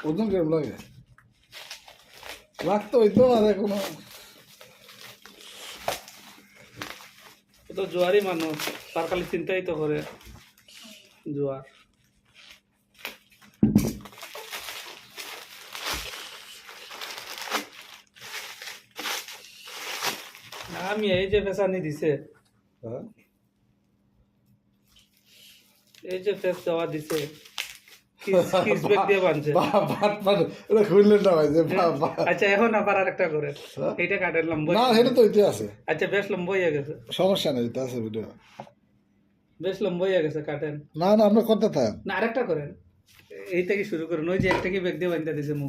ওজন কেমন লাগে লাগতো হইতো আর কোনো ও তো জোয়ারই মানুষ, তার খালি চিন্তাই তো করে জোয়ার। আমি এই যে পেশানি দিছে, হ্যাঁ এই যে ফেস দেওয়া দিছে, কিস ব্যাগ দিয়ে বানছে। এটা খুললেন না ভাই যে বাবা আচ্ছা এখন আবার আরেকটা করে, এইটা কাটেন লম্বা। না সেটা তো ইতি আছে আচ্ছা বেশ লম্বা হয়ে গেছে, সমস্যা নেই এটা আছে ভিডিও বেশ লম্বা হয়ে গেছে, কাটেন। না না আমরা করতে থাকেন না আরেকটা করেন, এই থেকে শুরু করুন, ওই যে একটা কি ব্যাগ দিয়ে বান্ধা দিছে মুখ।